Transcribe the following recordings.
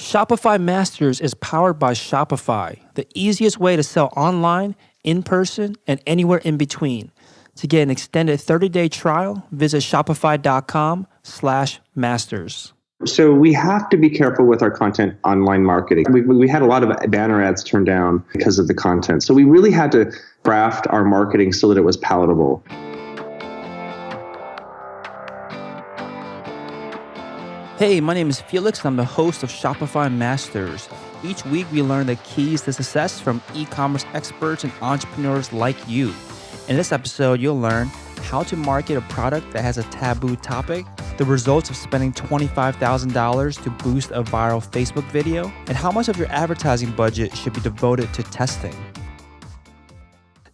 Shopify Masters is powered by Shopify, the easiest way to sell online, in person, and anywhere in between. To get an extended 30-day trial, visit shopify.com/masters. So we have to be careful with our content online marketing. We had a lot of banner ads turned down because of the content. So we really had to craft our marketing so that it was palatable. Hey, my name is Felix, and I'm the host of Shopify Masters. Each week, we learn the keys to success from e-commerce experts and entrepreneurs like you. In this episode, you'll learn how to market a product that has a taboo topic, the results of spending $25,000 to boost a viral Facebook video, and how much of your advertising budget should be devoted to testing.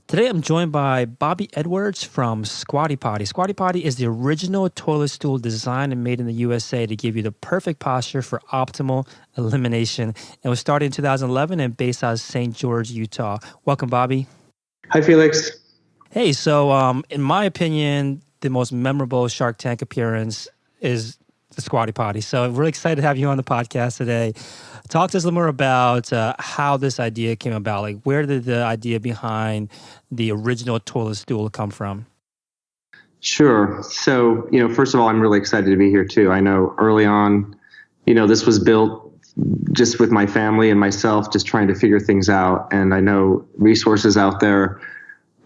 Today, I'm joined by Bobby Edwards from Squatty Potty. Squatty Potty is the original toilet stool designed and made in the USA to give you the perfect posture for optimal elimination. It was started in 2011 and based out of St. George, Utah. Welcome, Bobby. Hi, Felix. Hey, so in my opinion, the most memorable Shark Tank appearance is the Squatty Potty. So we're really excited to have you on the podcast today. Talk to us a little more about how this idea came about. Like, where did the idea behind the original toilet stool come from? Sure. So, first of all, I'm really excited to be here too. I know early on, this was built just with my family and myself, just trying to figure things out. And I know resources out there,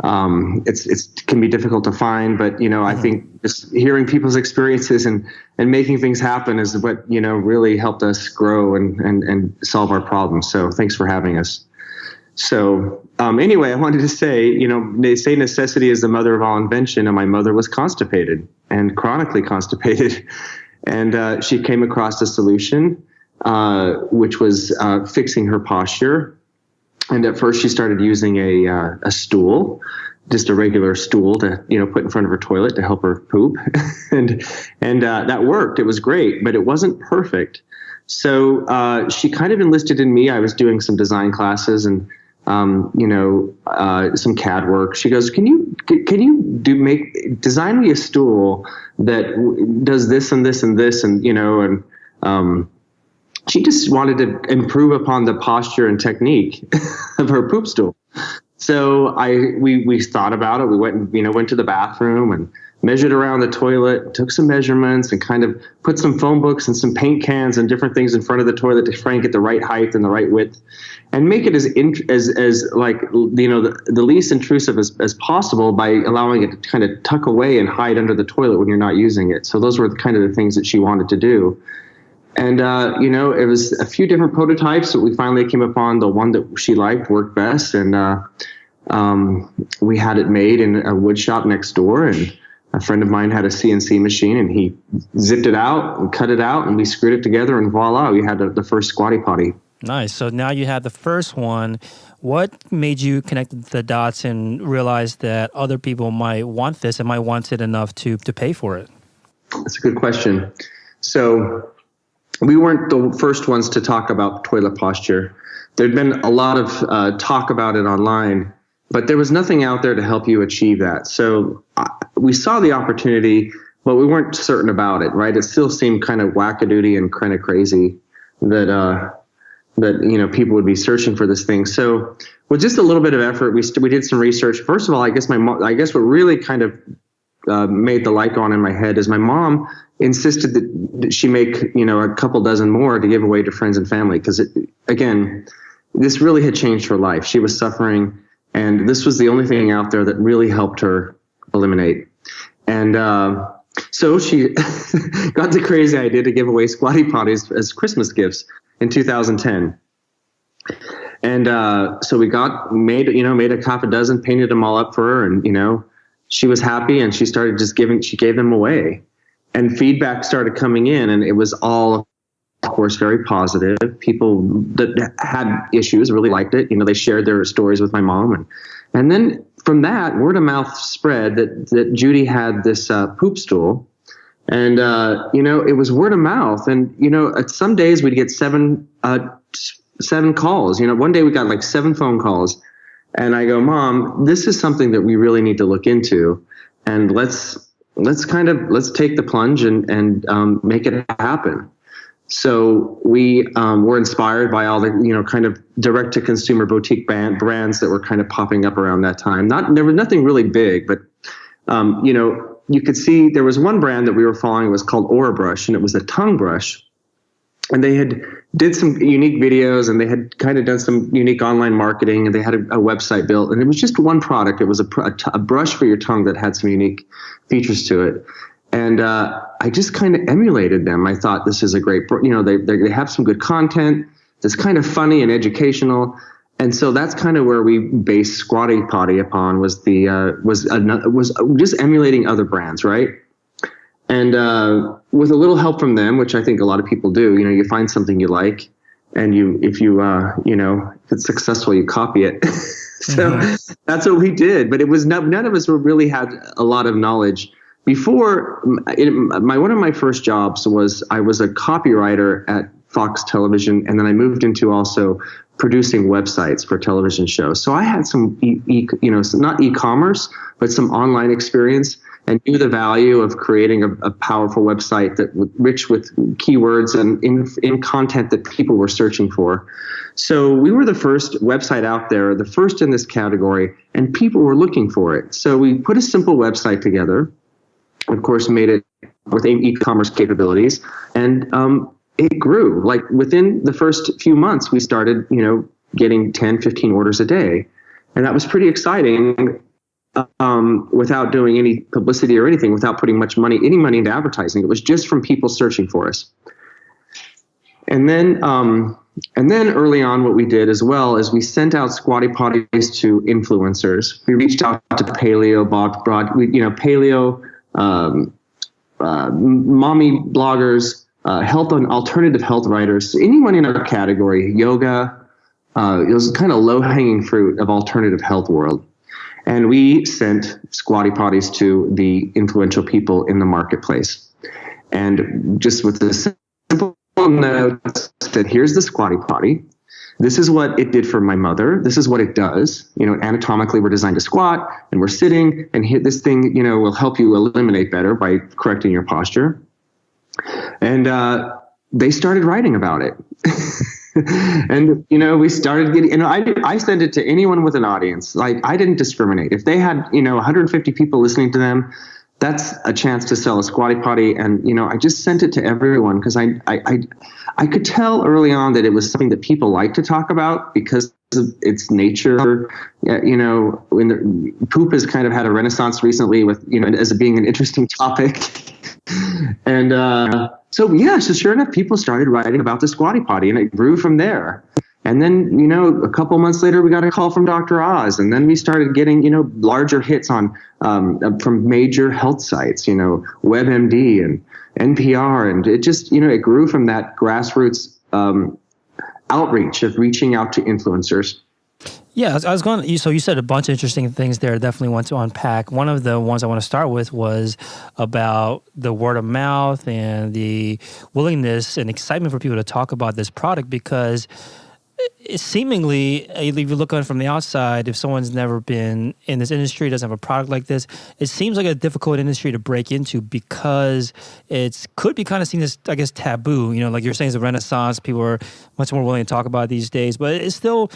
it can be difficult to find, but, I think just hearing people's experiences and making things happen is what, really helped us grow and solve our problems. So thanks for having us. So, anyway, I wanted to say, they say necessity is the mother of all invention, and my mother was constipated and chronically constipated. And, she came across a solution, which was, fixing her posture. And at first she started using a stool, just a regular stool to, put in front of her toilet to help her poop. and that worked. It was great, but it wasn't perfect. So she kind of enlisted in me. I was doing some design classes and, some CAD work. She goes, can you design me a stool that does this and this and this and, she just wanted to improve upon the posture and technique of her poop stool. So we thought about it. We went to the bathroom and measured around the toilet, took some measurements and kind of put some phone books and some paint cans and different things in front of the toilet to try and get the right height and the right width and make it as the least intrusive as possible by allowing it to kind of tuck away and hide under the toilet when you're not using it. So those were kind of the things that she wanted to do. And, it was a few different prototypes, but we finally came upon the one that she liked, worked best. And we had it made in a wood shop next door. And a friend of mine had a CNC machine, and he zipped it out and cut it out, and we screwed it together, and voila, we had the first Squatty Potty. Nice. So now you had the first one. What made you connect the dots and realize that other people might want this and might want it enough to pay for it? That's a good question. So we weren't the first ones to talk about toilet posture. There'd been a lot of talk about it online, but there was nothing out there to help you achieve that. So we saw the opportunity, but we weren't certain about it, right? It still seemed kind of wackadoodie and kind of crazy that people would be searching for this thing. So with just a little bit of effort, we did some research. First of all, I guess what really kind of made the light go on in my head is my mom insisted that she make, a couple dozen more to give away to friends and family. Because again, this really had changed her life. She was suffering, and this was the only thing out there that really helped her eliminate. And so she got the crazy idea to give away Squatty Potties as Christmas gifts in 2010. And so we made a half a dozen, painted them all up for her, and she was happy, and she started she gave them away. And feedback started coming in, and it was all, of course, very positive. People that had issues really liked it. They shared their stories with my mom. And then from that, word of mouth spread that Judy had this poop stool. And, it was word of mouth. And, some days we'd get seven calls. One day we got like 7 phone calls. And I go, Mom, this is something that we really need to look into. And let's take the plunge and make it happen. So we were inspired by all the, kind of direct to consumer boutique brands that were kind of popping up around that time. There was nothing really big, but, you could see there was one brand that we were following. It was called Aura Brush, and it was a tongue brush. And they did some unique videos, and they had kind of done some unique online marketing, and they had a website built, and it was just one product. It was a brush for your tongue that had some unique features to it. And I just kind of emulated them. I thought, this is a great, they have some good content that's kind of funny and educational. And so that's kind of where we based Squatty Potty upon, was just emulating other brands, right? And with a little help from them, which I think a lot of people do, you find something you like, and if it's successful, you copy it. So that's what we did. But it was none of us really had a lot of knowledge. Before, one of my first jobs was I was a copywriter at Fox Television, and then I moved into also producing websites for television shows. So I had some, not e-commerce, but some online experience, and knew the value of creating a powerful website that rich with keywords and in content that people were searching for. So we were the first website out there, the first in this category, and people were looking for it. So we put a simple website together, of course, made it with e-commerce capabilities, and it grew. Like within the first few months, we started, getting 10, 15 orders a day. And that was pretty exciting, without doing any publicity or anything, without putting any money into advertising. It was just from people searching for us. And then early on, what we did as well is we sent out Squatty Potties to influencers. We reached out to paleo, mommy bloggers, health and alternative health writers, anyone in our category, yoga. It was kind of low-hanging fruit of alternative health world. And we sent Squatty Potties to the influential people in the marketplace. And just with the simple note that here's the Squatty Potty. This is what it did for my mother. This is what it does. Anatomically, we're designed to squat, and we're sitting, and this thing, will help you eliminate better by correcting your posture. And they started writing about it. And, we started getting, and I sent it to anyone with an audience. Like, I didn't discriminate. If they had, 150 people listening to them, that's a chance to sell a Squatty Potty. And, I just sent it to everyone because I could tell early on that it was something that people like to talk about because of its nature. When poop has kind of had a renaissance recently with, as being an interesting topic. And so sure enough, people started writing about the Squatty Potty, and it grew from there. And then, a couple months later, we got a call from Dr. Oz, and then we started getting, larger hits on from major health sites, WebMD and NPR, and it just, it grew from that grassroots outreach of reaching out to influencers. Yeah, I was going. So you said a bunch of interesting things there. Definitely want to unpack. One of the ones I want to start with was about the word of mouth and the willingness and excitement for people to talk about this product, because seemingly, if you look on it from the outside, if someone's never been in this industry, doesn't have a product like this, it seems like a difficult industry to break into because it could be kind of seen as, I guess, taboo. Like you're saying, it's a renaissance. People are much more willing to talk about these days, but it still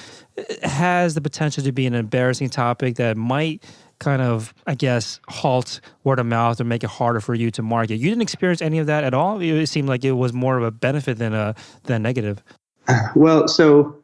has the potential to be an embarrassing topic that might kind of, I guess, halt word of mouth or make it harder for you to market. You didn't experience any of that at all? It seemed like it was more of a benefit than a negative. Well, so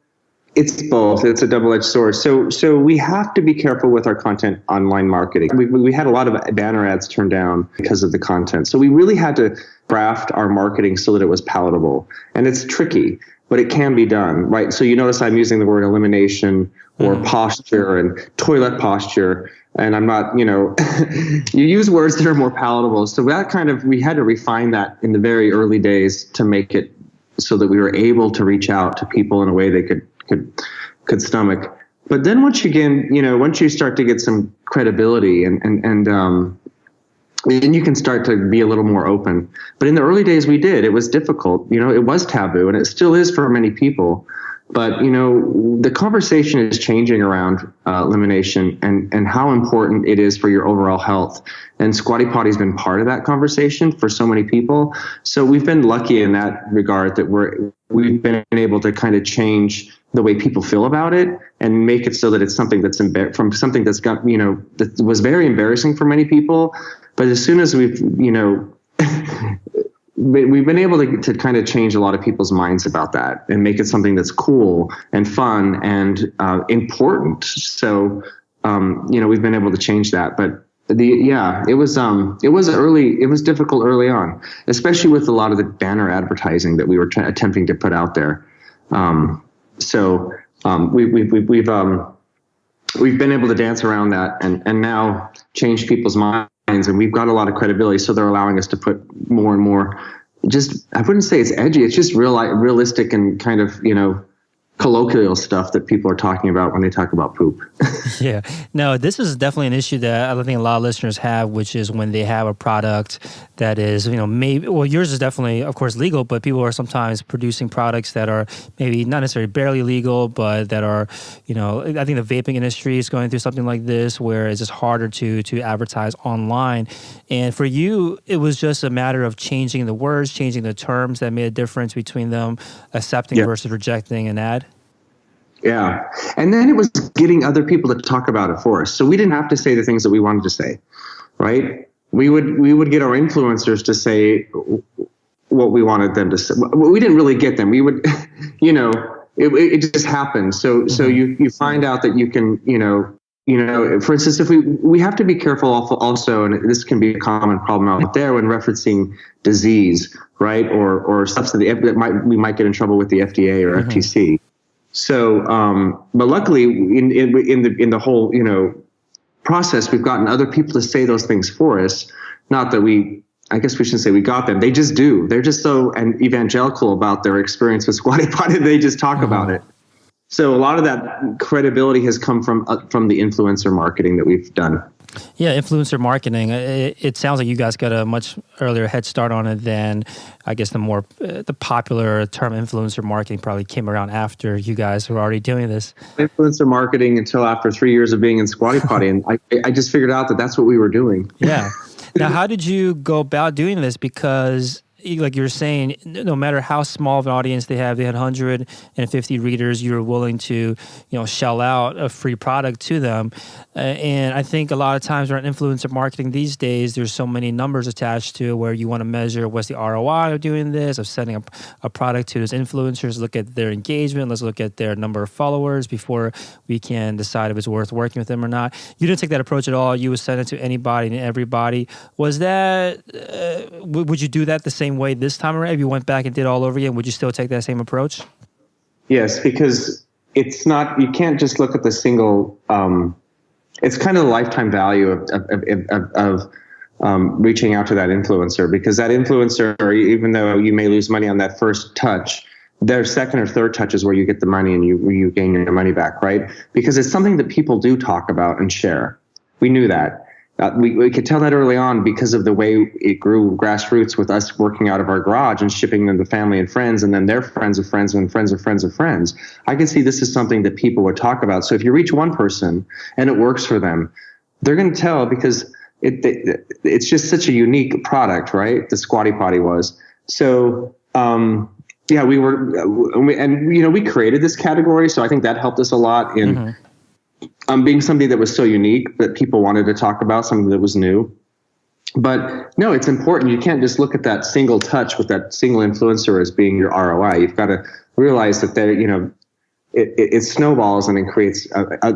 it's both. It's a double-edged sword. So we have to be careful with our content online marketing. We had a lot of banner ads turned down because of the content. So we really had to craft our marketing so that it was palatable. And it's tricky, but it can be done, right? So you notice I'm using the word elimination or posture and toilet posture. And I'm not, you use words that are more palatable. So we had to refine that in the very early days to make it so that we were able to reach out to people in a way they could stomach. But then once you start to get some credibility and then you can start to be a little more open. But in the early days we did. It was difficult. It was taboo, and it still is for many people. But, the conversation is changing around elimination and how important it is for your overall health. And Squatty Potty has been part of that conversation for so many people. So we've been lucky in that regard that we've been able to kind of change the way people feel about it and make it so that it's something that's from something that's got, that was very embarrassing for many people. But as soon as we've been able to kind of change a lot of people's minds about that and make it something that's cool and fun and important. So, we've been able to change that. But it was difficult early on, especially with a lot of the banner advertising that we were attempting to put out there. We've been able to dance around that and now change people's minds. And we've got a lot of credibility, so they're allowing us to put more and more. I wouldn't say it's edgy. It's just realistic and kind of colloquial stuff that people are talking about when they talk about poop. Yeah. No, this is definitely an issue that I think a lot of listeners have, which is when they have a product that is, yours is definitely, of course, legal, but people are sometimes producing products that are maybe not necessarily barely legal, but that are, I think the vaping industry is going through something like this where it's just harder to advertise online. And for you, it was just a matter of changing the words, changing the terms that made a difference between them accepting versus rejecting an ad. Yeah. And then it was getting other people to talk about it for us. So we didn't have to say the things that we wanted to say, right? We would get our influencers to say what we wanted them to say. We didn't really get them. We would, it just happened. So you find out that you can, for instance, if we have to be careful also, and this can be a common problem out there when referencing disease, right? Or substance that we might get in trouble with the FDA or FTC. So, but luckily in the whole, process, we've gotten other people to say those things for us. Not that I guess we shouldn't say we got them. They just do. They're just so evangelical about their experience with Squatty Potty. They just talk about it. So a lot of that credibility has come from the influencer marketing that we've done. Yeah, influencer marketing. It sounds like you guys got a much earlier head start on it than, I guess, the popular term influencer marketing probably came around after you guys were already doing this. Influencer marketing until after 3 years of being in Squatty Potty, and I just figured out that that's what we were doing. Yeah. Now, how did you go about doing this? Because like you were saying, no matter how small of an audience they had 150 readers, you were willing to, shell out a free product to them. And I think a lot of times around influencer marketing these days, there's so many numbers attached to it where you want to measure what's the ROI of doing this, of sending a product to those influencers, look at their engagement, let's look at their number of followers before we can decide if it's worth working with them or not. You didn't take that approach at all. You would send it to anybody and everybody. Was that, would you do that the same way this time around? If you went back and did all over again, would you still take that same approach? Yes, because it's not, you can't just look at the single, it's kind of the lifetime value of reaching out to that influencer, because that influencer, even though you may lose money on that first touch, their second or third touch is where you get the money and you gain your money back, right? Because it's something that people do talk about and share. We knew that. We could tell that early on because of the way it grew grassroots with us working out of our garage and shipping them to family and friends, and then their friends of friends and friends of friends of friends. I could see this is something that people would talk about. So if you reach one person and it works for them, they're going to tell, because it's just such a unique product, right? The Squatty Potty was. So, we created this category. So I think that helped us a lot in being something that was so unique that people wanted to talk about, something that was new. But no, it's important. You can't just look at that single touch with that single influencer as being your ROI. You've got to realize that it snowballs and it creates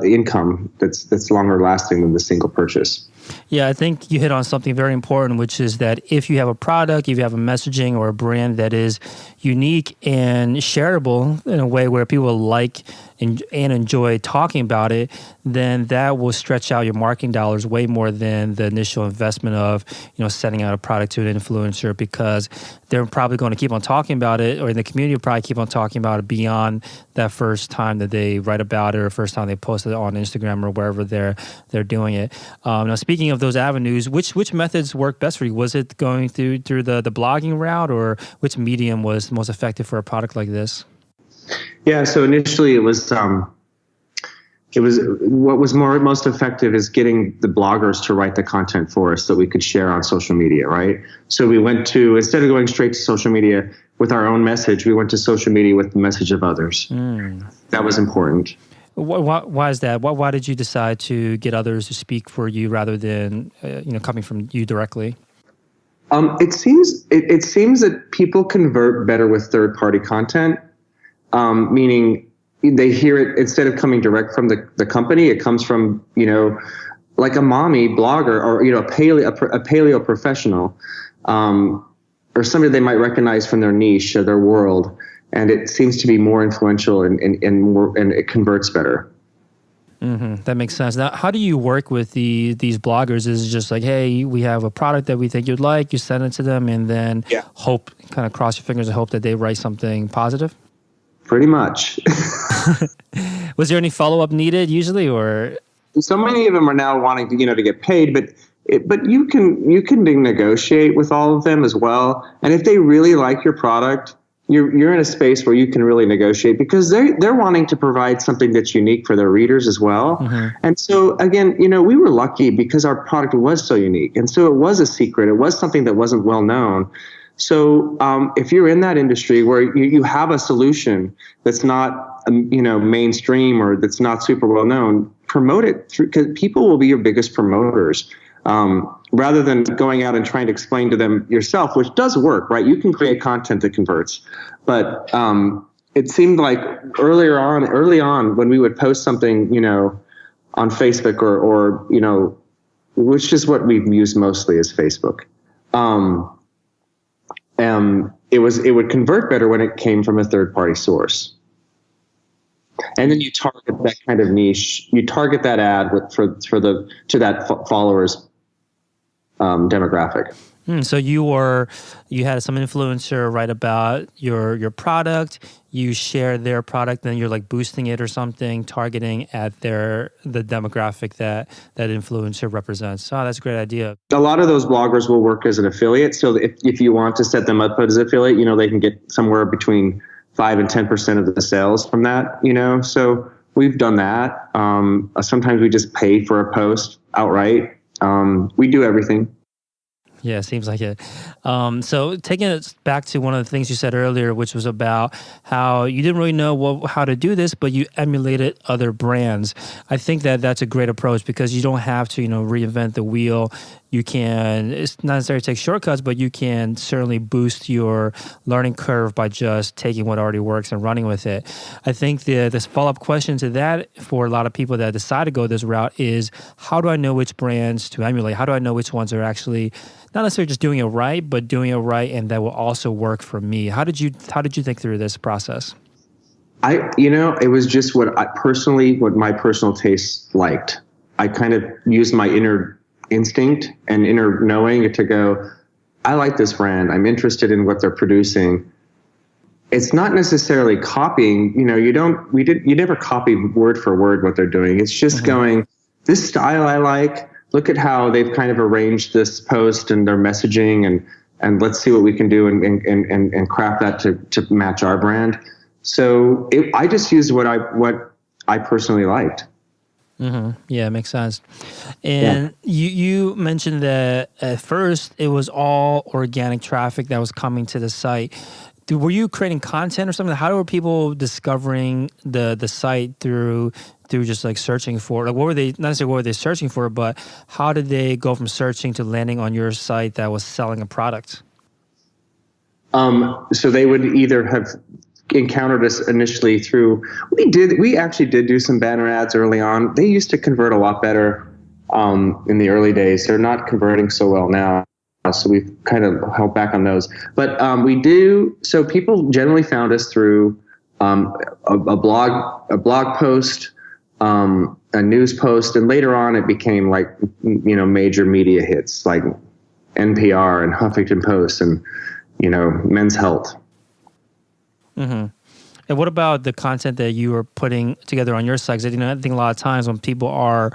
income that's longer lasting than the single purchase. Yeah, I think you hit on something very important, which is that if you have a product, if you have a messaging or a brand that is unique and shareable in a way where people like and enjoy talking about it, then that will stretch out your marketing dollars way more than the initial investment of, sending out a product to an influencer, because they're probably going to keep on talking about it, or the community will probably keep on talking about it beyond that first time that they write about it or first time they post it on Instagram or wherever they're doing it. Now, speaking of those avenues, which methods work best for you? Was it going through the blogging route, or which medium was most effective for a product like this? Yeah. So initially it was what was most effective is getting the bloggers to write the content for us that we could share on social media, right? So we went to, instead of going straight to social media with our own message, we went to social media with the message of others. That was important. Why is that? Why did you decide to get others to speak for you rather than coming from you directly? It seems that people convert better with third-party content, meaning they hear it instead of coming direct from the company. It comes from, like a mommy blogger or, a paleo professional, or somebody they might recognize from their niche or their world. And it seems to be more influential and it converts better. Mm-hmm. That makes sense. Now, how do you work with these bloggers? Is it just like, hey, we have a product that we think you'd like, you send it to them, and then hope, kind of cross your fingers and hope that they write something positive? Pretty much. Was there any follow-up needed usually, or? So many of them are now wanting to get paid, but you can negotiate with all of them as well. And if they really like your product, you're in a space where you can really negotiate, because they're wanting to provide something that's unique for their readers as well. Mm-hmm. And so again, we were lucky because our product was so unique, and so it was a secret. It was something that wasn't well known. So if you're in that industry where you have a solution that's not mainstream or that's not super well known, promote it through, because people will be your biggest promoters. Rather than going out and trying to explain to them yourself, which does work, right? You can create content that converts. But it seemed like early on when we would post something, on Facebook or which is what we've used mostly is Facebook. It would convert better when it came from a third-party source. And then you target that kind of niche. You target that ad to that followers demographic. So you had some influencer write about your product. You share their product, then you're like boosting it or something, targeting at the demographic that influencer represents. Oh, that's a great idea. A lot of those bloggers will work as an affiliate. So if you want to set them up as an affiliate, they can get somewhere between 5 and 10% of the sales from that. So we've done that. Sometimes we just pay for a post outright. We do everything. Yeah, it seems like it. So taking it back to one of the things you said earlier, which was about how you didn't really know how to do this, but you emulated other brands. I think that's a great approach, because you don't have to, reinvent the wheel. You can, it's not necessarily take shortcuts, but you can certainly boost your learning curve by just taking what already works and running with it. I think this follow-up question to that for a lot of people that decide to go this route is, how do I know which brands to emulate? How do I know which ones are actually not necessarily just doing it right, but doing it right and that will also work for me? How did you think through this process? It was just what my personal taste liked. I kind of used my inner instinct and inner knowing to go, I like this brand. I'm interested in what they're producing. It's not necessarily copying, you never copy word for word what they're doing. It's just going, this style I like, look at how they've kind of arranged this post and their messaging, and let's see what we can do and craft that to match our brand. So I just used what I personally liked. Mm-hmm. Yeah, it makes sense. And you mentioned that at first it was all organic traffic that was coming to the site. Were you creating content or something? How were people discovering the site through just like searching for? Like, not necessarily what were they searching for, but how did they go from searching to landing on your site that was selling a product? So they would either have encountered us initially through, we actually did do some banner ads early on. They used to convert a lot better in the early days. They're not converting so well now, so we've kind of held back on those. But we do, so people generally found us through a blog post, a news post, and later on it became like, major media hits like NPR and Huffington Post and, Men's Health. Mm-hmm. And what about the content that you are putting together on your site? 'Cause, I think a lot of times when people are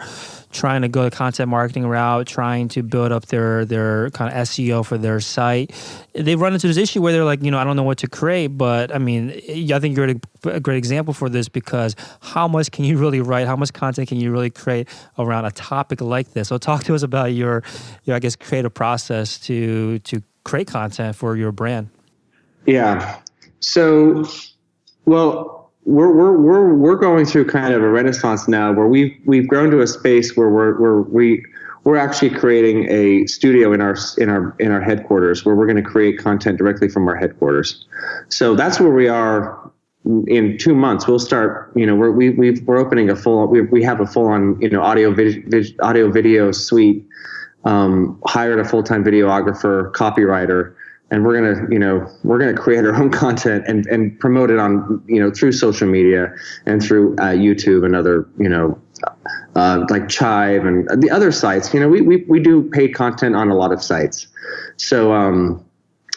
trying to go the content marketing route, trying to build up their kind of SEO for their site, they run into this issue where they're like, I don't know what to create. But I mean, I think you're a great example for this, because how much can you really write? How much content can you really create around a topic like this? So talk to us about your I guess, creative process to create content for your brand. Yeah. So, well, we're going through kind of a renaissance now, where we've grown to a space where we're actually creating a studio in our headquarters, where we're going to create content directly from our headquarters. So that's where we are. In 2 months, we'll start. We're opening we have a full on audio video suite. Hired a full-time videographer, copywriter, and we're gonna create our own content and promote it on through social media and through YouTube and other like Chive and the other sites. We do paid content on a lot of sites, so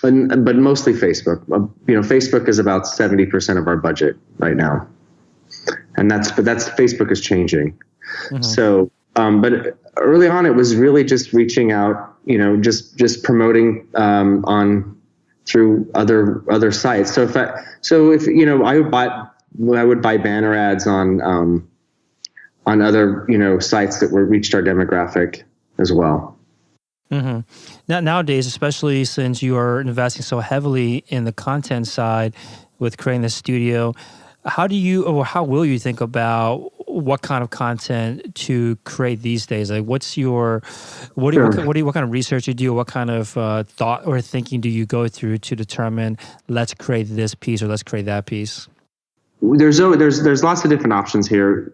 but mostly Facebook. Facebook is about 70% of our budget right now, and that's Facebook is changing. Mm-hmm. So. But early on, it was really just reaching out, just promoting on through other sites. So if I would buy banner ads on other sites that reached our demographic as well. Mm-hmm. Now, nowadays, especially since you are investing so heavily in the content side with creating the studio, how will you think about what kind of content to create these days? Like, what kind of research you do? What kind of thought or thinking do you go through to determine, let's create this piece or let's create that piece? There's lots of different options here.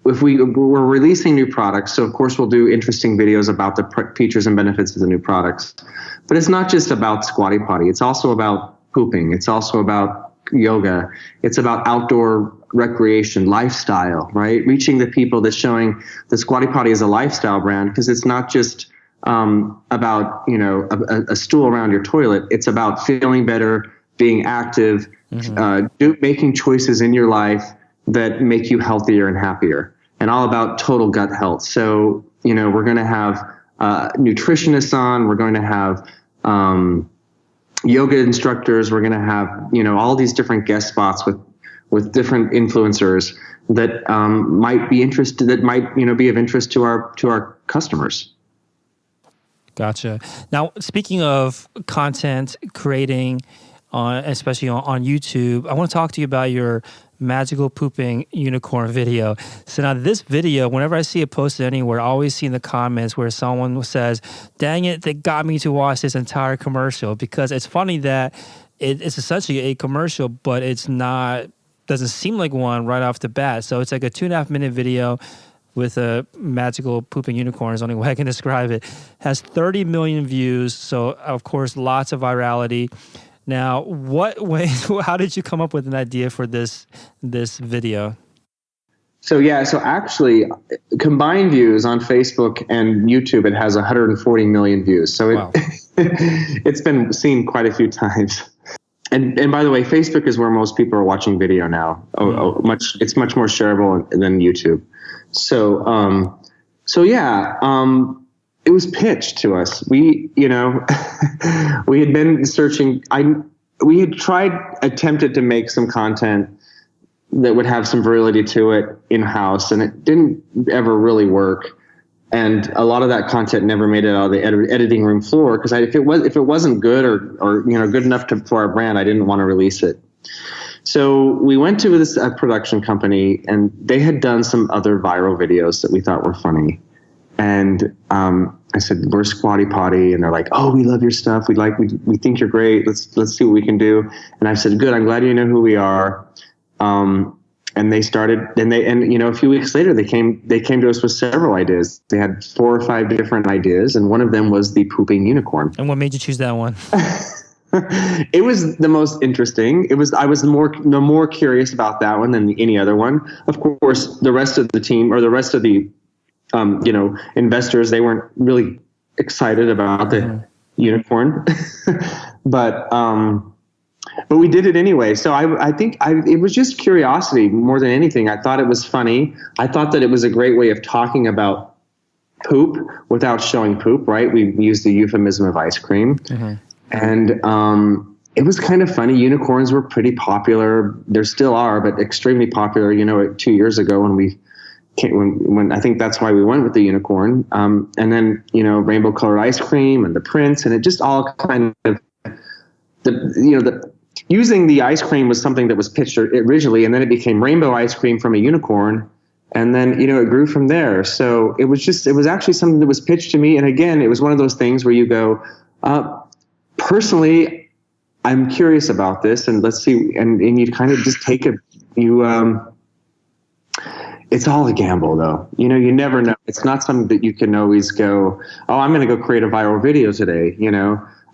If we're releasing new products, so of course we'll do interesting videos about the features and benefits of the new products. But it's not just about Squatty Potty. It's also about pooping. It's also about yoga. It's about outdoor recreation, lifestyle, right? Reaching the people that's showing the Squatty Potty is a lifestyle brand, because it's not just about a stool around your toilet. It's about feeling better, being active, making choices in your life that make you healthier and happier, and all about total gut health. So we're going to have nutritionists on. We're going to have yoga instructors. We're going to have, all these different guest spots with different influencers that might be interested, that might, be of interest to our customers. Gotcha. Now, speaking of content creating, especially on YouTube, I want to talk to you about your magical pooping unicorn video. So now this video, whenever I see it posted anywhere, I always see in the comments where someone says, dang it, they got me to watch this entire commercial. Because it's funny that it's essentially a commercial, but doesn't seem like one right off the bat. So it's like a 2.5 minute video with a magical pooping unicorn is the only way I can describe it. Has 30 million views. So of course, lots of virality. Now, how did you come up with an idea for this video? So actually, combined views on Facebook and YouTube, it has 140 million views. So wow. It's been seen quite a few times. And by the way, Facebook is where most people are watching video now. It's much more shareable than YouTube. So it was pitched to us. We had been searching. We had attempted to make some content that would have some virility to it in-house, and it didn't ever really work. And a lot of that content never made it out of the editing room floor, because if it wasn't good or good enough for our brand, I didn't want to release it. So we went to this production company, and they had done some other viral videos that we thought were funny. And I said, we're Squatty Potty, and they're like, oh, we love your stuff. We think you're great. Let's see what we can do. And I said, good. I'm glad you know who we are. And they started, and a few weeks later, they came to us with several ideas. They had 4 or 5 different ideas, and one of them was the pooping unicorn. And what made you choose that one? It was the most interesting. I was more curious about that one than any other one. Of course, the rest of the team, or the rest of the investors, they weren't really excited about the unicorn. But but we did it anyway. So I think it was just curiosity more than anything. I thought it was funny. I thought that it was a great way of talking about poop without showing poop, right? We used the euphemism of ice cream. And it was kind of funny. Unicorns were pretty popular. There still are, but extremely popular, 2 years ago when I think that's why we went with the unicorn. And then, rainbow colored ice cream and the prints, and it just all kind of, using the ice cream was something that was pitched originally, and then it became rainbow ice cream from a unicorn. And then, it grew from there. So it was actually something that was pitched to me. And again, it was one of those things where you go, personally, I'm curious about this, and let's see. And you kind of just take it, it's all a gamble though. You never know. It's not something that you can always go, oh, I'm going to go create a viral video today.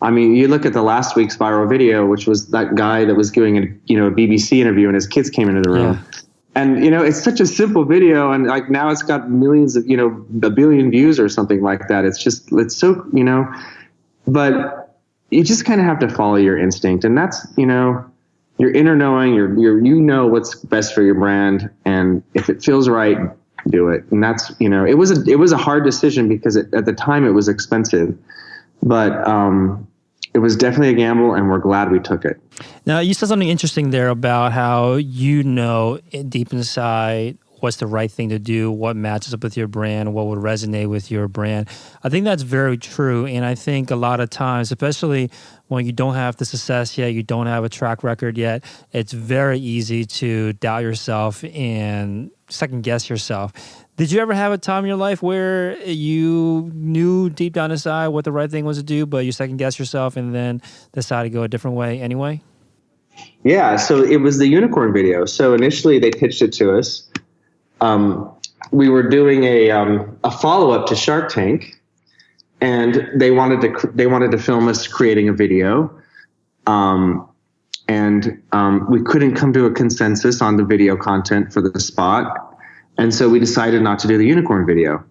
I mean, you look at the last week's viral video, which was that guy that was doing a BBC interview and his kids came into the room. Yeah. And, it's such a simple video, and like now it's got millions of, 1 billion views or something like that. It's so, but you just kind of have to follow your instinct, and that's, your inner knowing, what's best for your brand. And if it feels right, do it. And that's, it was a hard decision because at the time it was expensive, but, it was definitely a gamble, and we're glad we took it. Now, you said something interesting there about how deep inside what's the right thing to do, what matches up with your brand, what would resonate with your brand. I think that's very true, and I think a lot of times, especially when you don't have the success yet, you don't have a track record yet, it's very easy to doubt yourself and second-guess yourself. Did you ever have a time in your life where you knew deep down inside what the right thing was to do, but you second-guessed yourself and then decided to go a different way anyway? Yeah, so it was the unicorn video. So initially they pitched it to us. We were doing a follow-up to Shark Tank, and they wanted to film us creating a video. And we couldn't come to a consensus on the video content for the spot. And so we decided not to do the unicorn video.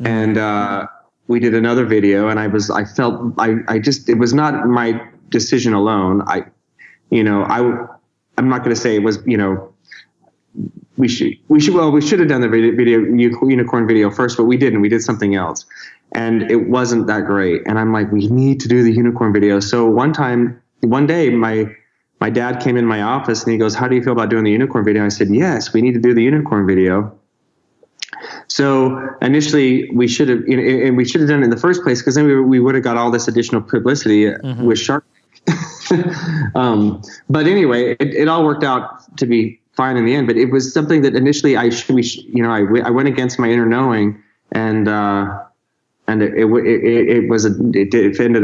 And we did another video, and it was not my decision alone. I'm not going to say it was, we should have done the video unicorn video first, but we didn't. We did something else, and it wasn't that great. And I'm like, we need to do the unicorn video. So one day, my dad came in my office and he goes, how do you feel about doing the unicorn video? I said, yes, we need to do the unicorn video. So initially we should have, and we should have done it in the first place, because then we would have got all this additional publicity with Shark Tank. But anyway, it all worked out to be fine in the end. But it was something that initially I went against my inner knowing, and it ended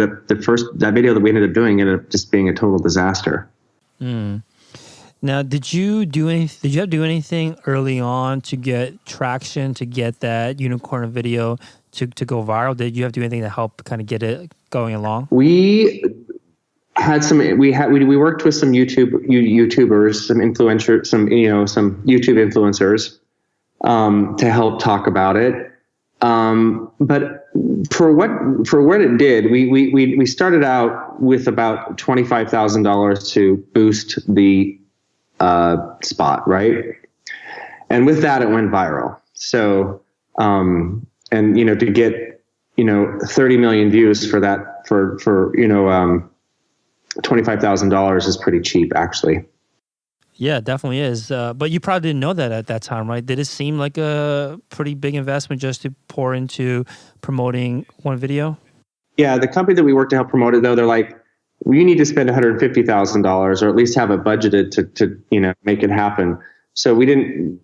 up that video that we ended up doing ended up just being a total disaster. Now, did you have to do anything early on to get traction, to get that unicorn video to go viral? Did you have to do anything to help kind of get it going along? We worked with some YouTubers, some influencers, some YouTube influencers, to help talk about it. But for what it did, we started out with about $25,000 to boost the spot, right? And with that, it went viral. So, to get 30 million views for that for $25,000 is pretty cheap, actually. Yeah, it definitely is. But you probably didn't know that at that time, right? Did it seem like a pretty big investment just to pour into promoting one video? Yeah, the company that we worked to help promote it, though, they're like, we need to spend $150,000 or at least have it budgeted to make it happen. So we didn't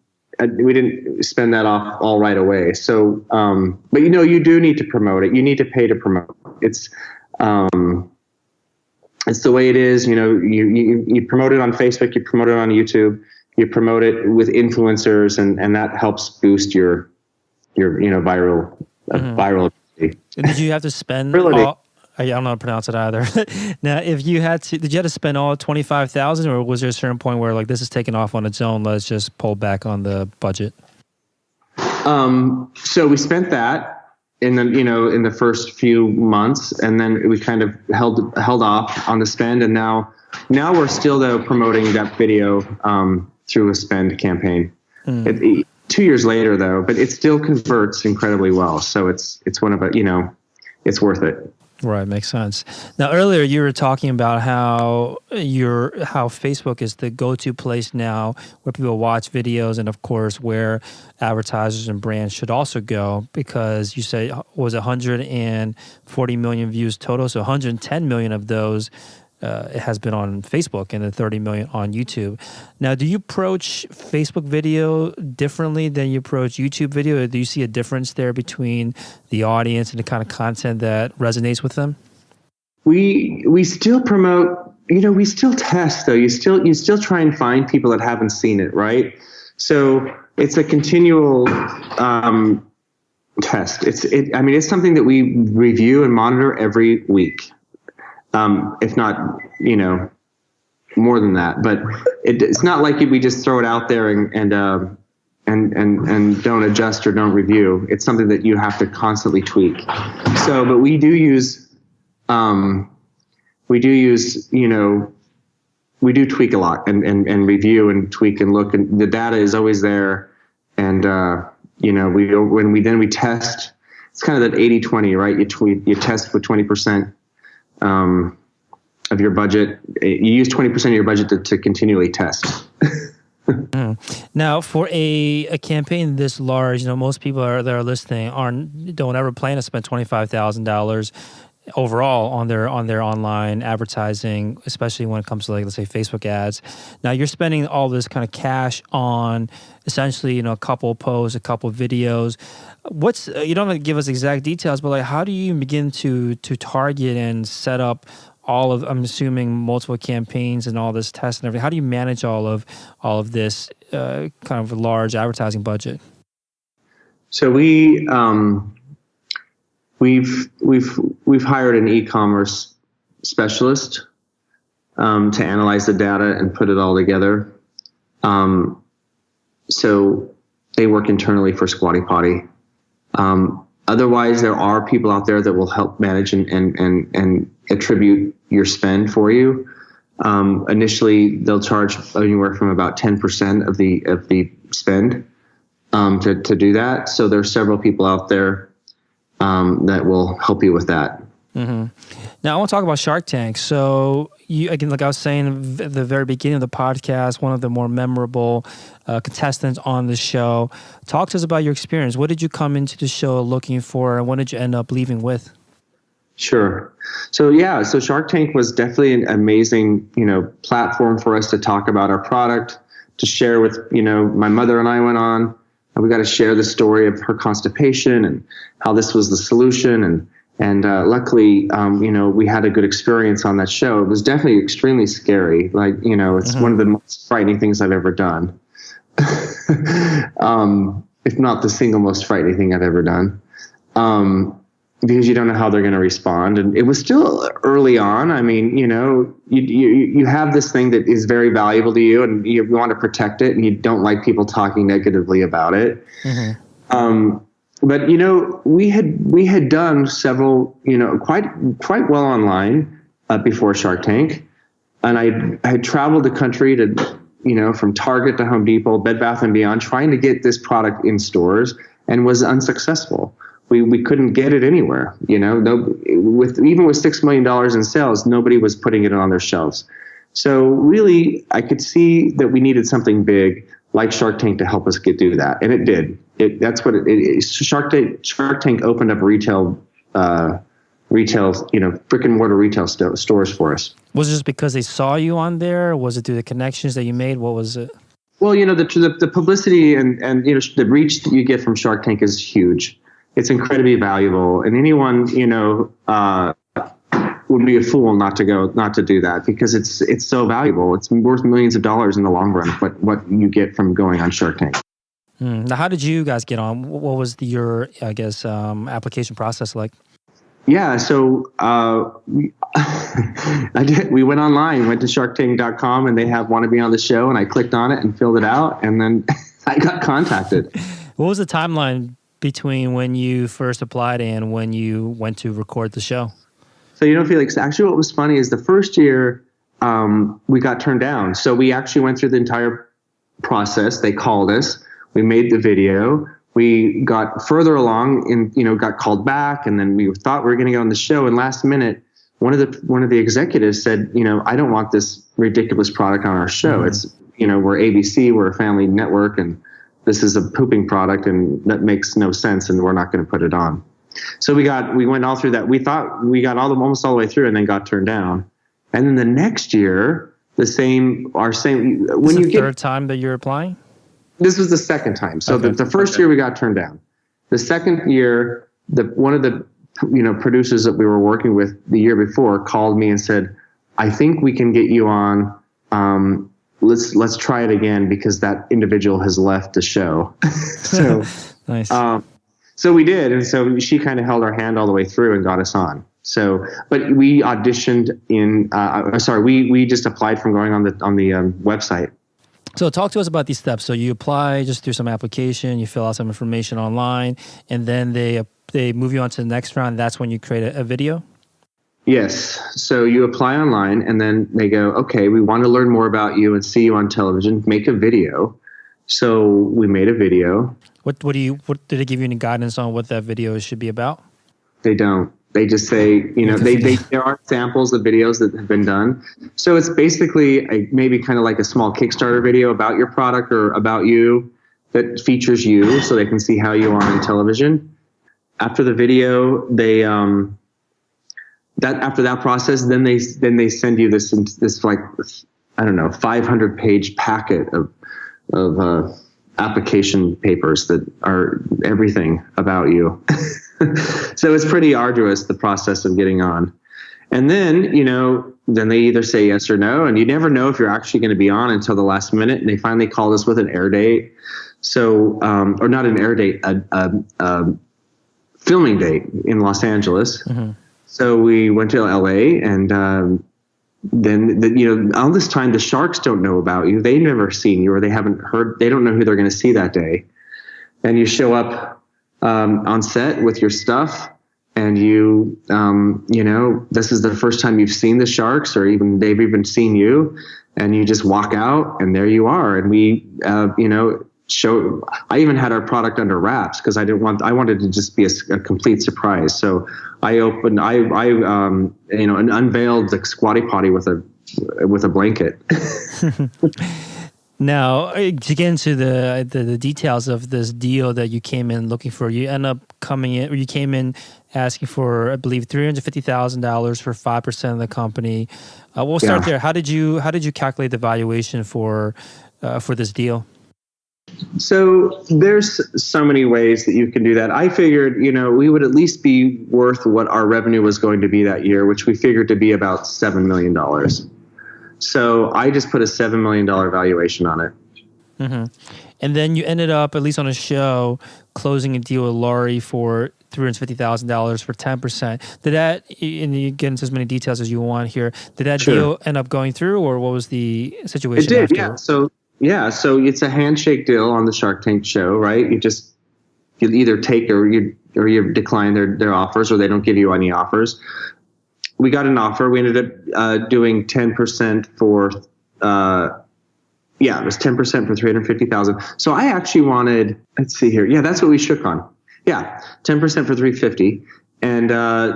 spend that off all right away. So, but you do need to promote it. You need to pay to promote. It's the way it is. You promote it on Facebook, you promote it on YouTube, you promote it with influencers, and that helps boost your viral. Did you have to spend I don't know how to pronounce it either. Now, if you had to, did you have to spend all $25,000, or was there a certain point where like this is taking off on its own? Let's just pull back on the budget. So we spent that, in the first few months, and then we kind of held off on the spend, and now we're still though promoting that video through a spend campaign. 2 years later though, but it still converts incredibly well. So it's one of it's worth it. Right, makes sense. Now, earlier you were talking about how Facebook is the go-to place now where people watch videos, and of course where advertisers and brands should also go, because you say was 140 million views total, so 110 million of those it has been on Facebook, and then 30 million on YouTube. Now, do you approach Facebook video differently than you approach YouTube video? Or do you see a difference there between the audience and the kind of content that resonates with them? We still promote, we still test though. You still try and find people that haven't seen it, right? So it's a continual test. It's something that we review and monitor every week. If not, more than that. But it's not like we just throw it out there and don't adjust or don't review. It's something that you have to constantly tweak. So, but we do use tweak a lot and review and tweak and look, and the data is always there. And when we test, it's kind of that 80-20, right? You test with 20%. Of your budget. You use 20% of your budget to continually test. Now, for a campaign this large, most people that are listening don't ever plan to spend $25,000 overall on their online advertising, especially when it comes to, like, let's say Facebook ads. Now, you're spending all this kind of cash on essentially, a couple of posts, a couple of videos. You don't have to give us exact details, but how do you begin to target and set up I'm assuming multiple campaigns and all this tests and everything? How do you manage all of this kind of large advertising budget? So we've hired an e-commerce specialist to analyze the data and put it all together. So they work internally for Squatty Potty. Otherwise, there are people out there that will help manage and attribute your spend for you. Initially, they'll charge anywhere from about 10% of the spend to do that. So there are several people out there that will help you with that. Mm-hmm. Now, I want to talk about Shark Tank. So, again, like I was saying at the very beginning of the podcast, one of the more memorable contestants on the show. Talk to us about your experience. What did you come into the show looking for, and what did you end up leaving with? Sure. So Shark Tank was definitely an amazing, platform for us to talk about our product, to share with, my mother and I went on, and we got to share the story of her constipation and how this was the solution. And luckily, we had a good experience on that show. It was definitely extremely scary. It's one of the most frightening things I've ever done. If not the single most frightening thing I've ever done. Because you don't know how they're going to respond. And it was still early on. I mean, you have this thing that is very valuable to you, and you want to protect it, and you don't like people talking negatively about it. Mm-hmm. But we had done several, quite well online before Shark Tank, and I had traveled the country to, from Target to Home Depot, Bed Bath & Beyond, trying to get this product in stores, and was unsuccessful. We couldn't get it anywhere. Even with $6 million in sales, nobody was putting it on their shelves. So really, I could see that we needed something big like Shark Tank to help us do that, and it did. That's what it is. Shark Tank opened up retail, brick and mortar retail stores for us. Was it just because they saw you on there? Was it through the connections that you made? What was it? Well, the publicity and the reach that you get from Shark Tank is huge. It's incredibly valuable, and anyone would be a fool not to do that, because it's so valuable. It's worth millions of dollars in the long run. What you get from going on Shark Tank. Now, how did you guys get on? What was your application process like? Yeah, so we went online, went to sharktank.com, and they want to be on the show, and I clicked on it and filled it out, and then I got contacted. What was the timeline between when you first applied and when you went to record the show? So, Felix, actually what was funny is the first year we got turned down. So we actually went through the entire process. They called us. We made the video. We got further along and, got called back. And then we thought we were going to go on the show. And last minute, one of the executives said, I don't want this ridiculous product on our show. Mm-hmm. It's, we're ABC, we're a family network, and this is a pooping product, and that makes no sense, and we're not going to put it on. So we went all through that. We thought we got almost all the way through, and then got turned down. And then the next year, when you get third time that you're applying. This was the second time. So okay. the first year we got turned down. The second year, one of the producers that we were working with the year before called me and said, "I think we can get you on. Let's try it again because that individual has left the show." So nice. So we did, and so she kind of held our hand all the way through and got us on. So, but we auditioned we just applied from going on the website. So talk to us about these steps. So you apply just through some application, you fill out some information online, and then they move you on to the next round. That's when you create a video? Yes. So you apply online, and then they go, okay, we want to learn more about you and see you on television. Make a video. So we made a video. What did they give you any guidance on what that video should be about? They don't. They just say, there are samples of videos that have been done. So it's basically maybe kind of like a small Kickstarter video about your product or about you that features you, so they can see how you are on television. After the video, they after that process, then they send you this like, I don't know, 500-page packet of application papers that are everything about you. So it's pretty arduous, the process of getting on. And then, then they either say yes or no, and you never know if you're actually going to be on until the last minute. And they finally called us with an air date. So, or not an air date, a filming date in Los Angeles. Mm-hmm. So we went to LA, and then all this time the Sharks don't know about you. They've never seen you, or they haven't heard. They don't know who they're going to see that day. And you show up on set with your stuff, and this is the first time you've seen the Sharks, or they've even seen you, and you just walk out, and there you are. And we, I even had our product under wraps because I wanted to just be a complete surprise. So I unveiled the squatty potty with a blanket. Now, to get into the details of this deal that you came in looking for, you end up you came in asking for, I believe, $350,000 for 5% of the company. We'll start there. How did you calculate the valuation for this deal? So there's so many ways that you can do that. I figured, we would at least be worth what our revenue was going to be that year, which we figured to be about $7 million. So I just put a $7 million valuation on it. Mm-hmm. And then you ended up, at least on a show, closing a deal with Laurie for $350,000 for 10%. Did that, and you get into as many details as you want here, did that deal end up going through, or what was the situation It did, after? Yeah. So it's a handshake deal on the Shark Tank show, right? You either take or you decline their offers, or they don't give you any offers. We got an offer. We ended up doing 10% for, it was 10% for $350,000. So I actually wanted, let's see here. Yeah, that's what we shook on. Yeah, 10% for $350,000. And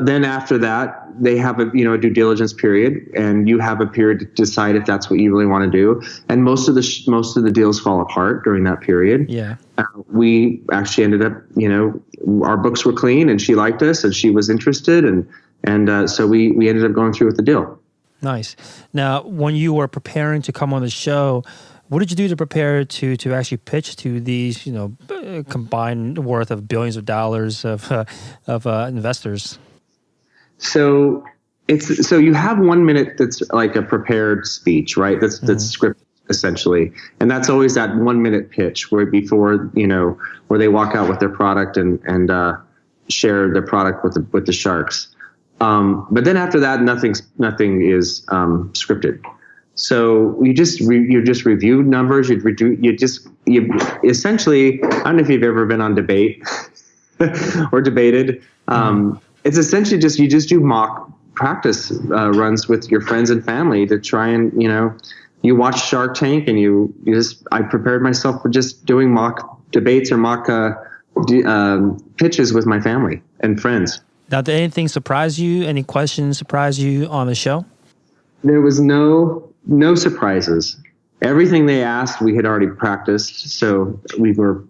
then after that, they have a due diligence period, and you have a period to decide if that's what you really want to do. And most of the deals fall apart during that period. Yeah. We actually ended up, our books were clean, and she liked us, and she was interested, and so we ended up going through with the deal. Nice. Now, when you were preparing to come on the show, what did you do to prepare to actually pitch to these, combined worth of billions of dollars of investors? So you have 1 minute that's like a prepared speech, right? That's scripted essentially, and that's always that 1 minute pitch where they walk out with their product and share their product with the Sharks. But then after that, nothing is scripted. So you just review numbers. You essentially, I don't know if you've ever been on debate. or debated. It's essentially just, you just do mock practice runs with your friends and family to try and, you watch Shark Tank and I prepared myself for just doing mock debates or mock pitches with my family and friends. Now, did anything surprise you? Any questions surprise you on the show? There was no surprises. Everything they asked, we had already practiced, so we were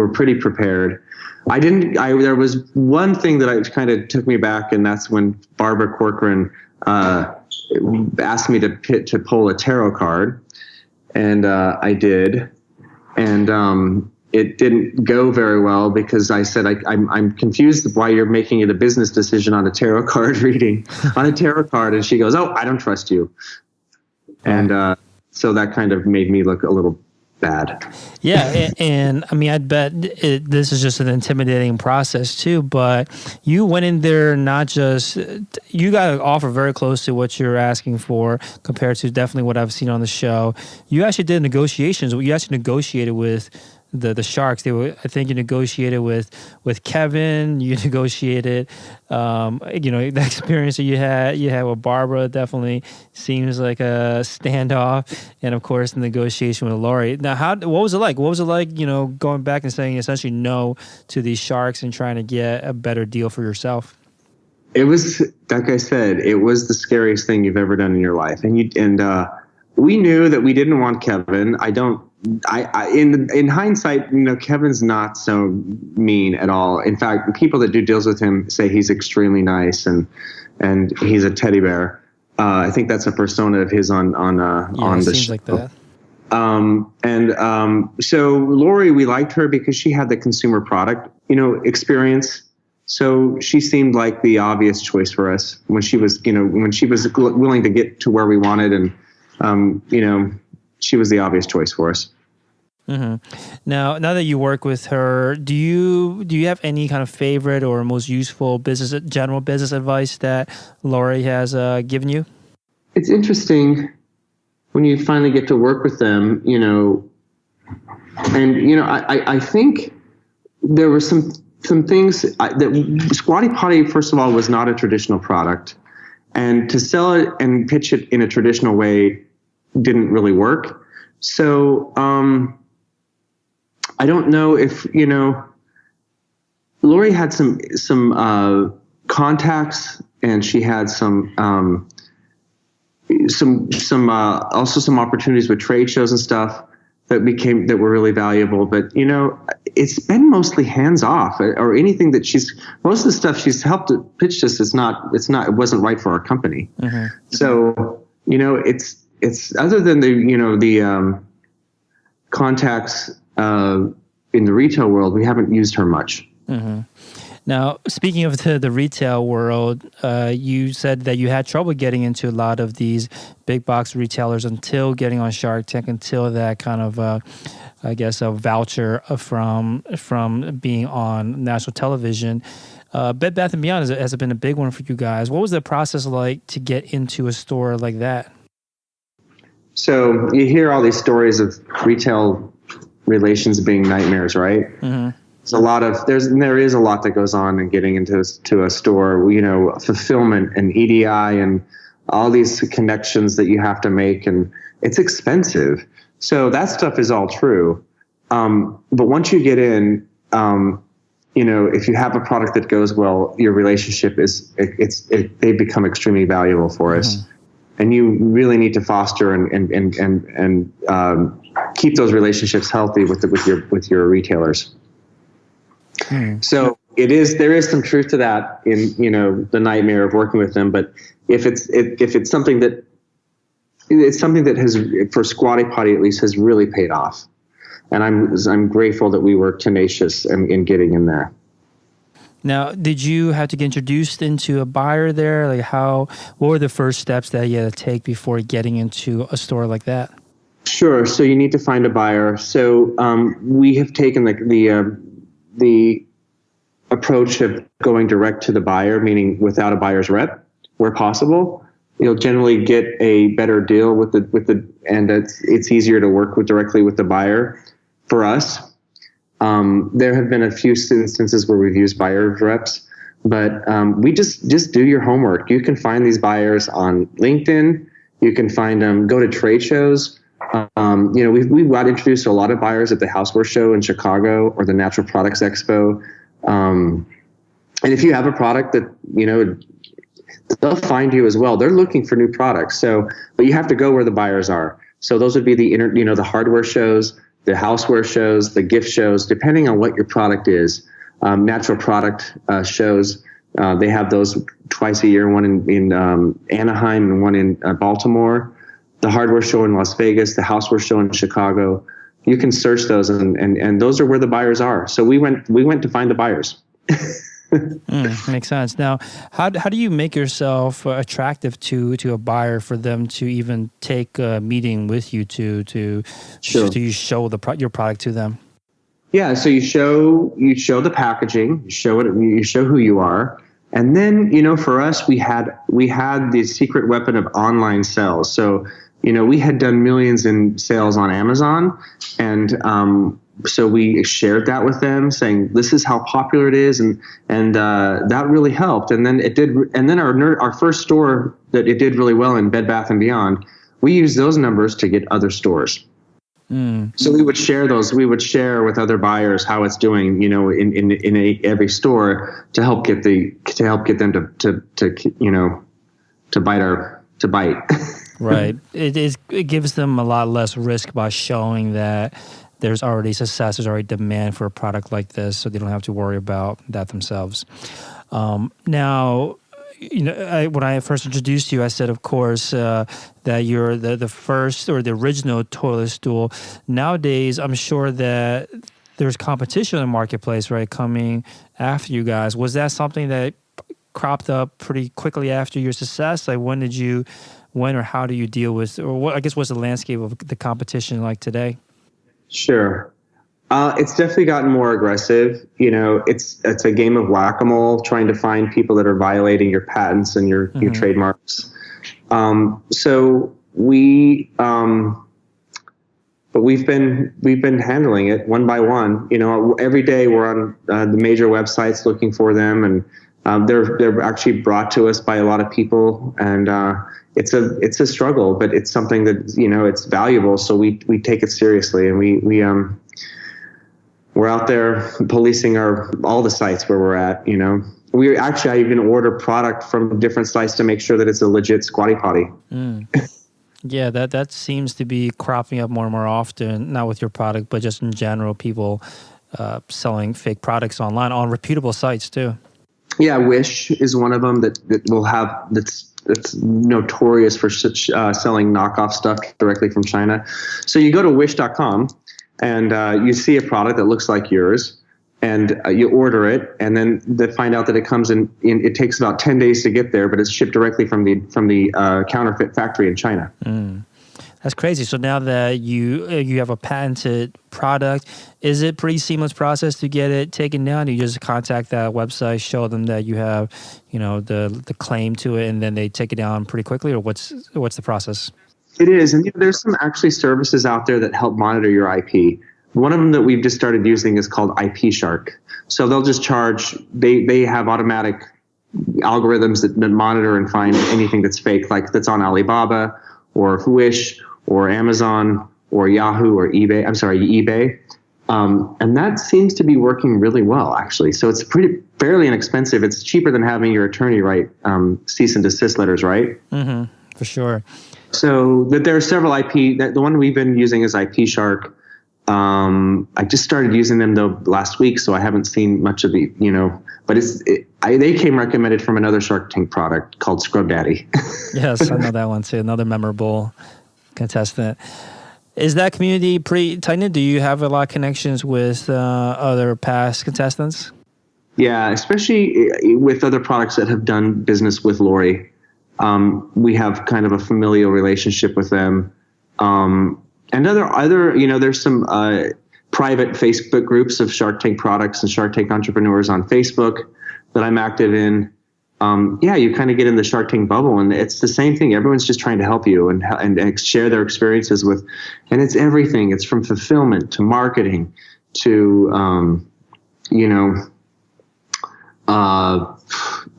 pretty prepared. There was one thing that kind of took me back, and that's when Barbara Corcoran asked me to pull a tarot card, and I did, and it didn't go very well because I said I'm confused why you're making it a business decision on a tarot card reading on a tarot card, and she goes, "Oh, I don't trust you," and so that kind of made me look a little bad. Yeah, and I mean, I bet this is just an intimidating process too, but you went in there not just, you got an offer very close to what you're asking for compared to definitely what I've seen on the show. You actually did negotiations. You actually negotiated with the Sharks. I think you negotiated with Kevin. You negotiated, the experience that you had with Barbara definitely seems like a standoff, and of course the negotiation with Lori. Now, what was it like? What was it like, going back and saying essentially no to these Sharks and trying to get a better deal for yourself? It was, like I said, it was the scariest thing you've ever done in your life, and we knew that we didn't want Kevin. In hindsight, Kevin's not so mean at all. In fact, people that do deals with him say he's extremely nice and he's a teddy bear. I think that's a persona of his on the show. Like that. So Lori, we liked her because she had the consumer product, experience. So she seemed like the obvious choice for us when she was willing to get to where we wanted, and she was the obvious choice for us. Mm-hmm. Now that you work with her, do you have any kind of favorite or most useful general business advice that Lori has given you? It's interesting when you finally get to work with them, and I think there were some things that Squatty Potty, first of all, was not a traditional product, and to sell it and pitch it in a traditional way didn't really work. So I don't know if Lori had some contacts, and she had some also some opportunities with trade shows and stuff that were really valuable. But it's been mostly hands off, or anything that most of the stuff she's helped to pitch us. It wasn't right for our company. Mm-hmm. So it's other than the contacts in the retail world, we haven't used her much. Mm-hmm. Now, speaking of the retail world, you said that you had trouble getting into a lot of these big box retailers until getting on Shark Tank, until that kind of, a voucher from being on national television. Bed Bath & Beyond has been a big one for you guys. What was the process like to get into a store like that? So you hear all these stories of retail relations being nightmares, right? Mm-hmm. There is a lot that goes on in getting into a store, fulfillment and EDI and all these connections that you have to make, and it's expensive. So that stuff is all true. But once you get in, if you have a product that goes well, your relationship they become extremely valuable for us. Mm-hmm. And you really need to foster and keep those relationships healthy with your retailers. Mm. So there is some truth to that in the nightmare of working with them. But if it's something that has, for Squatty Potty at least, has really paid off, and I'm grateful that we were tenacious in getting in there. Now, did you have to get introduced into a buyer there? What were the first steps that you had to take before getting into a store like that? Sure. So you need to find a buyer. So we have taken the approach of going direct to the buyer, meaning without a buyer's rep, where possible. You'll generally get a better deal and it's easier to work directly with the buyer for us. There have been a few instances where we've used buyer's reps, but we just do your homework. You can find these buyers on LinkedIn. You can find them. Go to trade shows. We've got introduced to a lot of buyers at the Houseware Show in Chicago or the Natural Products Expo. And if you have a product that, they'll find you as well. They're looking for new products. But you have to go where the buyers are. So those would be the hardware shows, the houseware shows, the gift shows, depending on what your product is. Natural product shows, they have those twice a year, one in Anaheim and one in Baltimore. The hardware show in Las Vegas, the houseware show in Chicago. You can search those, and those are where the buyers are. So we went to find the buyers. Makes sense. Now, how do you make yourself attractive to a buyer for them to even take a meeting with you to show your product to them? Yeah, so you show the packaging, you show who you are, and then for us we had the secret weapon of online sales. So we had done millions in sales on Amazon, and so we shared that with them, saying this is how popular it is, and that really helped. And then it did. And then our first store that it did really well in Bed Bath & Beyond, we used those numbers to get other stores. So we would share those. We would share with other buyers how it's doing, in every store to help get them to bite. Right. It gives them a lot less risk by showing that there's already success, there's already demand for a product like this, so they don't have to worry about that themselves. Now, when I first introduced you, I said, of course, that you're the first or the original toilet stool. Nowadays, I'm sure that there's competition in the marketplace, right, coming after you guys. Was that something that cropped up pretty quickly after your success? Like, when or how do you deal with, or what, I guess, what's the landscape of the competition like today? Sure. It's definitely gotten more aggressive. It's a game of whack-a-mole, trying to find people that are violating your patents and your trademarks. So we've been handling it one by one. Every day we're on the major websites looking for them, and they're actually brought to us by a lot of people, and it's a struggle, but it's something that it's valuable. So we take it seriously, and we're out there policing all the sites where we're at. I even order product from different sites to make sure that it's a legit squatty potty. Yeah, that seems to be cropping up more and more often, not with your product, but just in general, people selling fake products online on reputable sites too. Yeah, Wish is one of them that will have that's notorious for selling knockoff stuff directly from China. So you go to wish.com and you see a product that looks like yours, and you order it, and then they find out that it comes in. It takes about 10 days to get there, but it's shipped directly from the counterfeit factory in China. That's crazy. So now that you have a patented product, is it pretty seamless process to get it taken down? You just contact that website, show them that you have, the claim to it, and then they take it down pretty quickly, or what's the process? It is, and there's some actually services out there that help monitor your IP. One of them that we've just started using is called IP Shark. So they'll just charge. They have automatic algorithms that monitor and find anything that's fake, like that's on Alibaba or Wish or Amazon or Yahoo or eBay. I'm sorry, eBay. And that seems to be working really well, actually. So it's fairly inexpensive. It's cheaper than having your attorney write cease and desist letters, right? Mm-hmm, for sure. So there are several IP. The one we've been using is IP Shark. I just started using them though last week, so I haven't seen much of the, but they came recommended from another Shark Tank product called Scrub Daddy. Yes, I know that one too. Another memorable contestant. Is that community pretty tight-knit? Do you have a lot of connections with other past contestants? Yeah, especially with other products that have done business with Lori. We have kind of a familial relationship with them. And there's some private Facebook groups of Shark Tank products and Shark Tank entrepreneurs on Facebook that I'm active in. You kind of get in the Shark Tank bubble, and it's the same thing. Everyone's just trying to help you and share their experiences with, and it's everything. It's from fulfillment to marketing to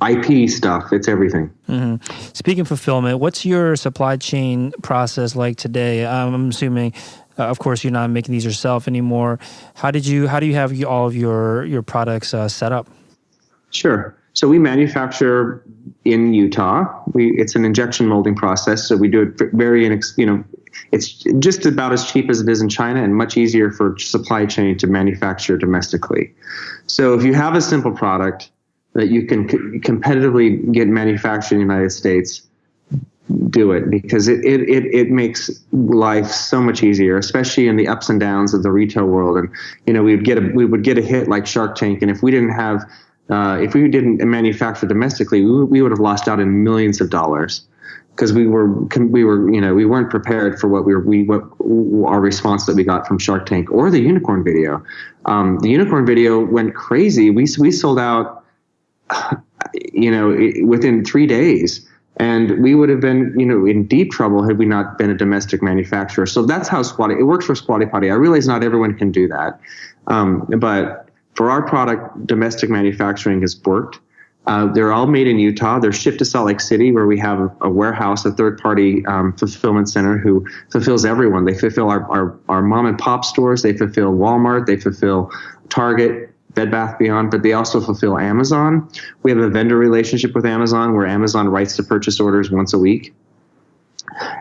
IP stuff. It's everything. Mm-hmm. Speaking of fulfillment, what's your supply chain process like today? I'm assuming, of course, you're not making these yourself anymore. How do you have all of your products set up? Sure. So we manufacture in Utah. It's an injection molding process. So we do it it's just about as cheap as it is in China and much easier for supply chain to manufacture domestically. So if you have a simple product that you can competitively get manufactured in the United States, do it, because it makes life so much easier, especially in the ups and downs of the retail world. And we would get a hit like Shark Tank, and if we didn't manufacture domestically, we would have lost out in millions of dollars, because we weren't prepared for what our response that we got from Shark Tank or the unicorn video. The unicorn video went crazy. We sold out, within 3 days. And we would have been, in deep trouble had we not been a domestic manufacturer. So that's how it works for Squatty Potty. I realize not everyone can do that. But for our product, domestic manufacturing has worked. They're all made in Utah. They're shipped to Salt Lake City, where we have a warehouse, a third-party fulfillment center who fulfills everyone. They fulfill our mom and pop stores. They fulfill Walmart. They fulfill Target, Bed Bath Beyond, but they also fulfill Amazon. We have a vendor relationship with Amazon where Amazon writes the purchase orders once a week.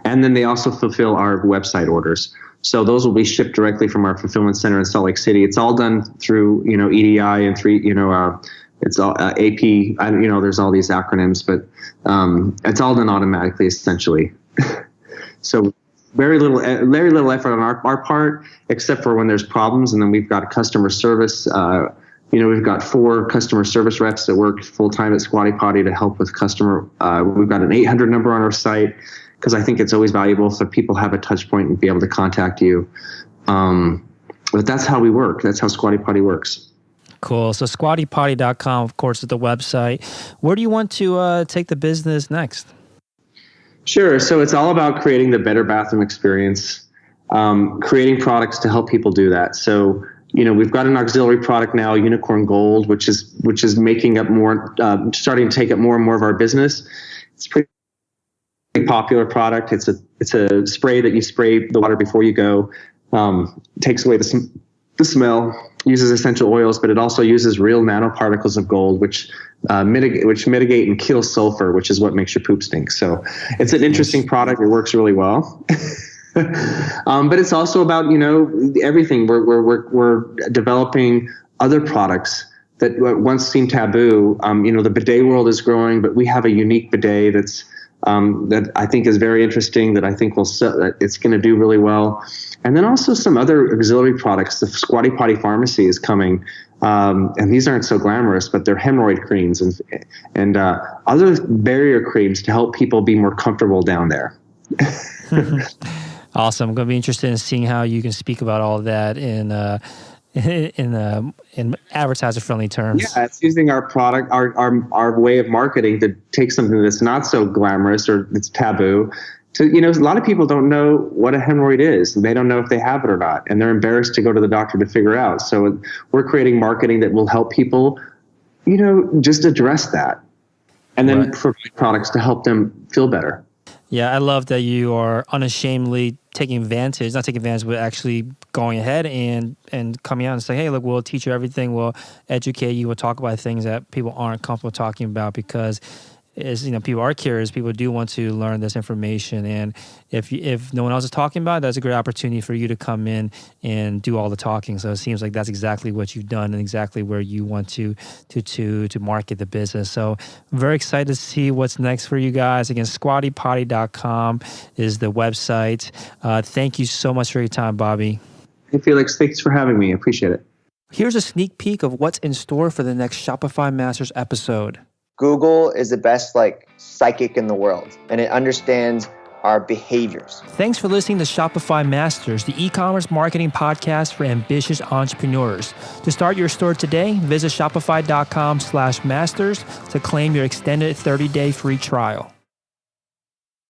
And then they also fulfill our website orders. So those will be shipped directly from our fulfillment center in Salt Lake City. It's all done through, EDI and it's all AP. There's all these acronyms, but it's all done automatically, essentially. So very little effort on our part, except for when there's problems. And then we've got customer service. We've got 4 customer service reps that work full time at Squatty Potty to help with customer. We've got an 800 number on our site, because I think it's always valuable so people have a touch point and be able to contact you. But that's how we work. That's how Squatty Potty works. Cool. So squattypotty.com, of course, is the website. Where do you want to take the business next? Sure. So it's all about creating the better bathroom experience, creating products to help people do that. So, we've got an auxiliary product now, Unicorn Gold, which is making up more, starting to take up more and more of our business. It's a pretty popular product. It's a spray that you spray the water before you go. Takes away the smell, uses essential oils, but it also uses real nanoparticles of gold, which mitigate and kill sulfur, which is what makes your poop stink. So it's an interesting product. It works really well. But it's also about, everything. We're developing other products that once seemed taboo. The bidet world is growing, but we have a unique bidet that I think is very interesting, that I think it's going to do really well. And then also some other auxiliary products. The Squatty Potty Pharmacy is coming, and these aren't so glamorous, but they're hemorrhoid creams and other barrier creams to help people be more comfortable down there. Awesome. I'm going to be interested in seeing how you can speak about all of that in advertiser-friendly terms. Yeah, it's using our product, our way of marketing to take something that's not so glamorous or it's taboo. So, a lot of people don't know what a hemorrhoid is. They don't know if they have it or not, and they're embarrassed to go to the doctor to figure out. So we're creating marketing that will help people, just address that, and then provide products to help them feel better. Yeah, I love that you are unashamedly not taking advantage, but actually going ahead and coming out and saying, hey, look, we'll teach you everything. We'll educate you. We'll talk about things that people aren't comfortable talking about, because people are curious. People do want to learn this information. And if no one else is talking about it, that's a great opportunity for you to come in and do all the talking. So it seems like that's exactly what you've done and exactly where you want to market the business. So I'm very excited to see what's next for you guys. Again, squattypotty.com is the website. Thank you so much for your time, Bobby. Hey, Felix, thanks for having me. I appreciate it. Here's a sneak peek of what's in store for the next Shopify Masters episode. Google is the best psychic in the world, and it understands our behaviors. Thanks for listening to Shopify Masters, the e-commerce marketing podcast for ambitious entrepreneurs. To start your store today, visit shopify.com/masters to claim your extended 30-day free trial.